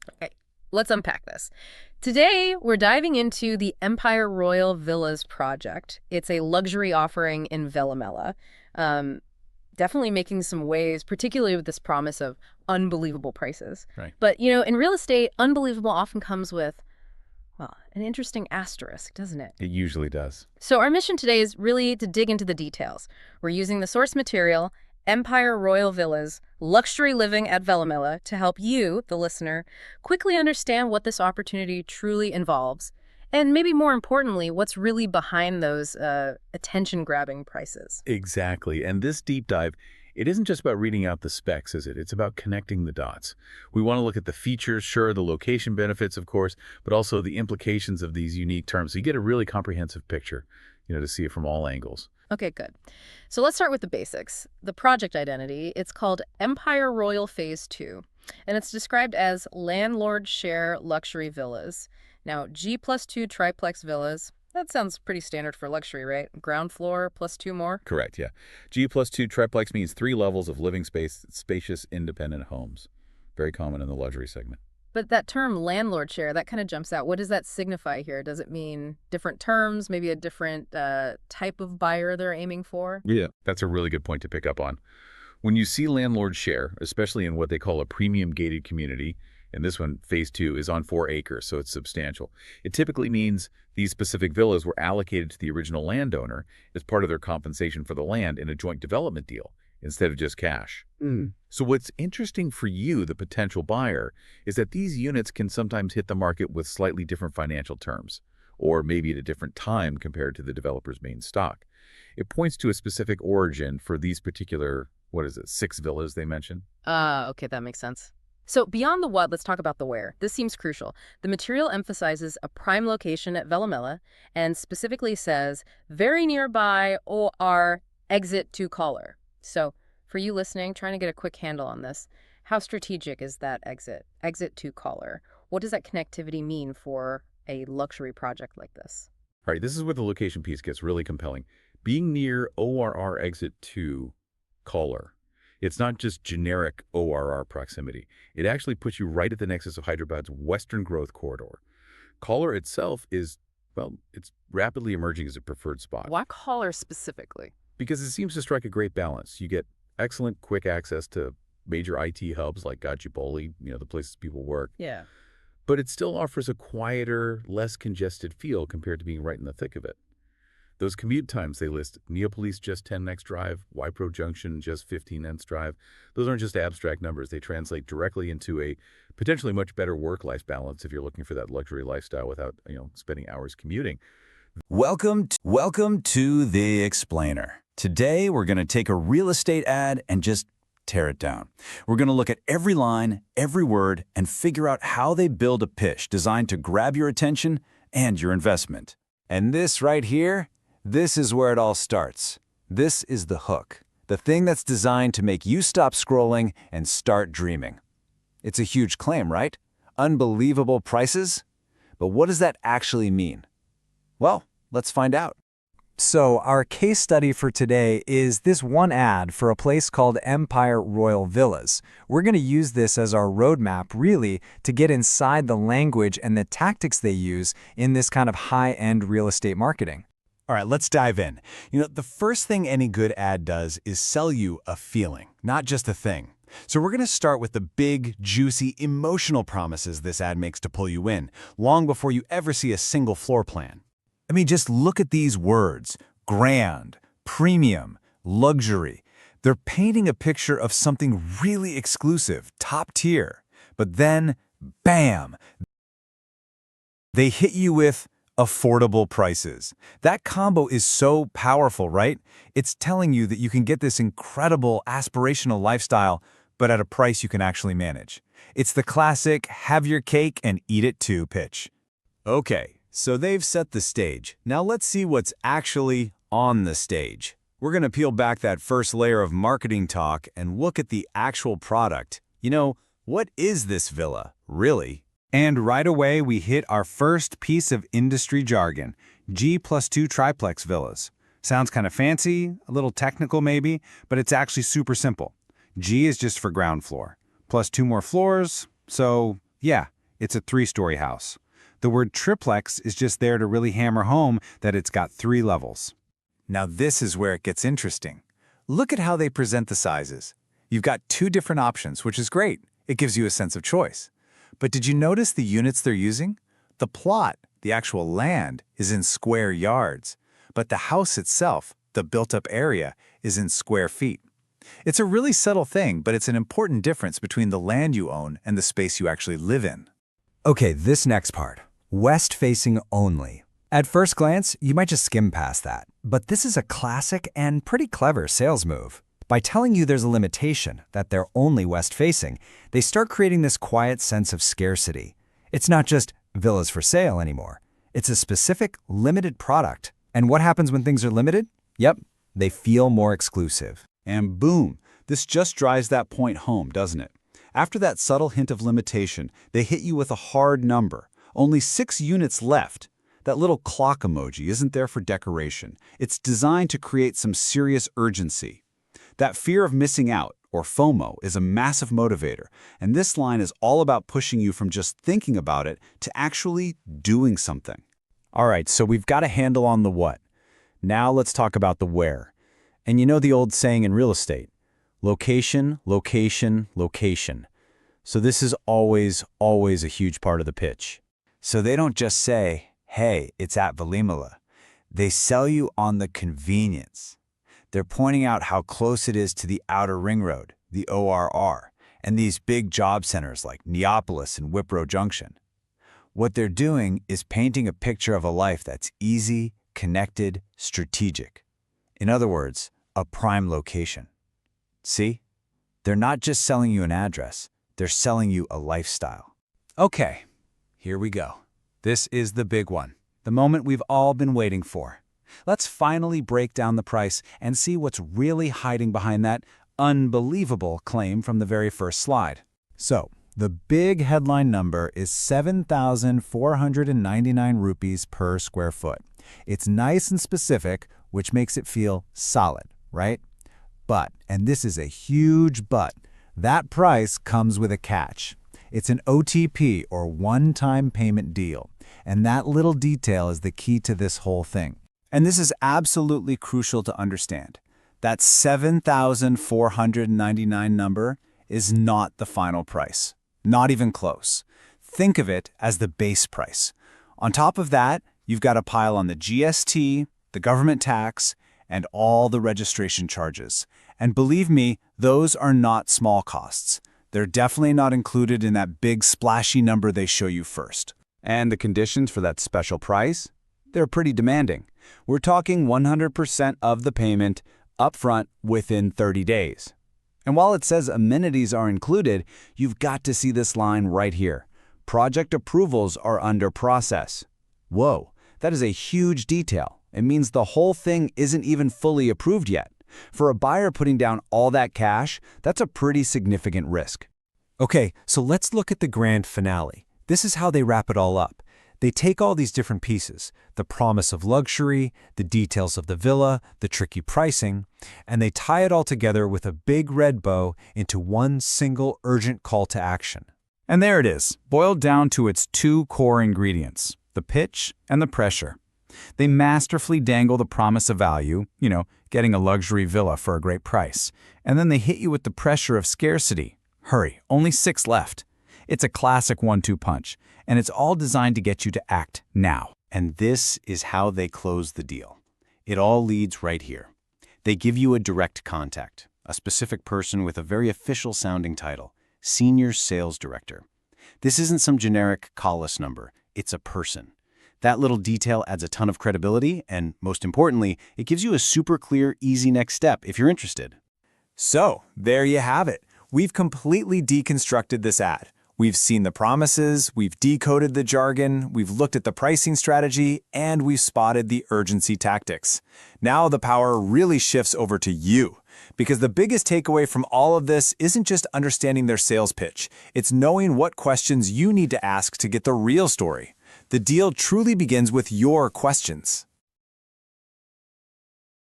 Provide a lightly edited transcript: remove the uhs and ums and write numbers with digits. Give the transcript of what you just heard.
Okay, let's unpack this. Today, we're diving into the Empire Royal Villas project. It's a luxury offering in VELIMELA. Um, Definitely making some waves, particularly with this promise of unbelievable prices. Right. But, in real estate, unbelievable often comes with, well, an interesting asterisk, doesn't it? It usually does. So our mission today is really to dig into the details. We're using the source material, Empire Royal Villas, Luxury Living at VELIMELA, to help you, the listener, quickly understand what this opportunity truly involves, and maybe more importantly, what's really behind those attention-grabbing prices. Exactly. And this deep dive, it isn't just about reading out the specs, is it? It's about connecting the dots. We want to look at the features, sure, the location benefits, of course, but also the implications of these unique terms. So you get a really comprehensive picture, to see it from all angles. Okay, good. So let's start with the basics. The project identity, it's called Empire Royal Phase 2, and it's described as landlord share luxury villas. Now, G+2 triplex villas, that sounds pretty standard for luxury, right? Ground floor plus 2 more? Correct, yeah. G+2 triplex means 3 levels of living space, spacious, independent homes. Very common in the luxury segment. But that term landlord share, that kind of jumps out. What does that signify here? Does it mean different terms, maybe a different type of buyer they're aiming for? Yeah, that's a really good point to pick up on. When you see landlord share, especially in what they call a premium gated community, and this one, phase 2, is on 4 acres, so it's substantial. It typically means these specific villas were allocated to the original landowner as part of their compensation for the land in a joint development deal, instead of just cash. So what's interesting for you, the potential buyer, is that these units can sometimes hit the market with slightly different financial terms, or maybe at a different time compared to the developer's main stock. It points to a specific origin for these particular, 6 villas they mentioned? Okay, that makes sense. So beyond the what, let's talk about the where. This seems crucial. The material emphasizes a prime location at VELIMELA and specifically says, very nearby ORR Exit to KOLLUR. So for you listening, trying to get a quick handle on this, how strategic is that exit to KOLLUR? What does that connectivity mean for a luxury project like this? All right, this is where the location piece gets really compelling. Being near ORR Exit to KOLLUR, it's not just generic ORR proximity. It actually puts you right at the nexus of Hyderabad's western growth corridor. KOLLUR itself is, it's rapidly emerging as a preferred spot. Why KOLLUR specifically? Because it seems to strike a great balance. You get excellent quick access to major IT hubs like Gachibowli, the places people work. Yeah. But it still offers a quieter, less congested feel compared to being right in the thick of it. Those commute times they list, NEOPOLICE just 10 X drive, WIPRO Junction just 15 X drive, those aren't just abstract numbers. They translate directly into a potentially much better work-life balance if you're looking for that luxury lifestyle without, spending hours commuting. Welcome to The Explainer. Today, we're going to take a real estate ad and just tear it down. We're going to look at every line, every word, and figure out how they build a pitch designed to grab your attention and your investment. And this right here, this is where it all starts. This is the hook, the thing that's designed to make you stop scrolling and start dreaming. It's a huge claim, right? Unbelievable prices? But what does that actually mean? Well, let's find out. So our case study for today is this one ad for a place called Empire Royal Villas. We're going to use this as our roadmap, really, to get inside the language and the tactics they use in this kind of high-end real estate marketing. All right, let's dive in. The first thing any good ad does is sell you a feeling, not just a thing. So we're going to start with the big, juicy, emotional promises this ad makes to pull you in, long before you ever see a single floor plan. I mean, just look at these words: grand, premium, luxury. They're painting a picture of something really exclusive, top tier. But then, bam, they hit you with affordable prices. That combo is so powerful, right? It's telling you that you can get this incredible aspirational lifestyle, but at a price you can actually manage. It's the classic have your cake and eat it too pitch. Okay, so they've set the stage. Now let's see what's actually on the stage. We're going to peel back that first layer of marketing talk and look at the actual product. What is this villa, really? And right away, we hit our first piece of industry jargon, G+2 triplex villas. Sounds kind of fancy, a little technical maybe, but it's actually super simple. G is just for ground floor, plus 2 more floors, so yeah, it's a 3-story house. The word triplex is just there to really hammer home that it's got 3 levels. Now this is where it gets interesting. Look at how they present the sizes. You've got 2 different options, which is great. It gives you a sense of choice. But did you notice the units they're using? The plot, the actual land, is in square yards. But the house itself, the built-up area, is in square feet. It's a really subtle thing, but it's an important difference between the land you own and the space you actually live in. Okay, this next part. West-facing only. At first glance, you might just skim past that. But this is a classic and pretty clever sales move. By telling you there's a limitation, that they're only west-facing, they start creating this quiet sense of scarcity. It's not just villas for sale anymore. It's a specific, limited product. And what happens when things are limited? Yep, they feel more exclusive. And boom, this just drives that point home, doesn't it? After that subtle hint of limitation, they hit you with a hard number. Only 6 units left. That little clock emoji isn't there for decoration. It's designed to create some serious urgency. That fear of missing out, or FOMO, is a massive motivator, and this line is all about pushing you from just thinking about it to actually doing something. All right, so we've got a handle on the what. Now let's talk about the where. And you know the old saying in real estate, location, location, location. So this is always a huge part of the pitch. So they don't just say, hey, it's at VELIMELA. They sell you on the convenience. They're pointing out how close it is to the outer ring road, the ORR, and these big job centers like NEOPOLICE and WIPRO Junction. What they're doing is painting a picture of a life that's easy, connected, strategic. In other words, a prime location. See? They're not just selling you an address, they're selling you a lifestyle. Okay, here we go. This is the big one, the moment we've all been waiting for. Let's finally break down the price and see what's really hiding behind that unbelievable claim from the very first slide. So, the big headline number is 7,499 rupees per square foot. It's nice and specific, which makes it feel solid, right? But, and this is a huge but, that price comes with a catch. It's an OTP, or one-time payment deal, and that little detail is the key to this whole thing. And this is absolutely crucial to understand. That 7,499 number is not the final price. Not even close. Think of it as the base price. On top of that, you've got to pile on the GST, the government tax, and all the registration charges. And believe me, those are not small costs. They're definitely not included in that big splashy number they show you first. And the conditions for that special price? They're pretty demanding. We're talking 100% of the payment upfront within 30 days. And while it says amenities are included, you've got to see this line right here. Project approvals are under process. Whoa, that is a huge detail. It means the whole thing isn't even fully approved yet. For a buyer putting down all that cash, that's a pretty significant risk. Okay, so let's look at the grand finale. This is how they wrap it all up. They take all these different pieces, the promise of luxury, the details of the villa, the tricky pricing, and they tie it all together with a big red bow into one single urgent call to action. And there it is, boiled down to its 2 core ingredients, the pitch and the pressure. They masterfully dangle the promise of value, getting a luxury villa for a great price. And then they hit you with the pressure of scarcity. Hurry, only 6 left. It's a classic 1-2 punch, and it's all designed to get you to act now. And this is how they close the deal. It all leads right here. They give you a direct contact, a specific person with a very official-sounding title, Senior Sales Director. This isn't some generic call-list number. It's a person. That little detail adds a ton of credibility, and most importantly, it gives you a super clear, easy next step if you're interested. So, there you have it. We've completely deconstructed this ad. We've seen the promises, we've decoded the jargon, we've looked at the pricing strategy, and we've spotted the urgency tactics. Now the power really shifts over to you. Because the biggest takeaway from all of this isn't just understanding their sales pitch, it's knowing what questions you need to ask to get the real story. The deal truly begins with your questions.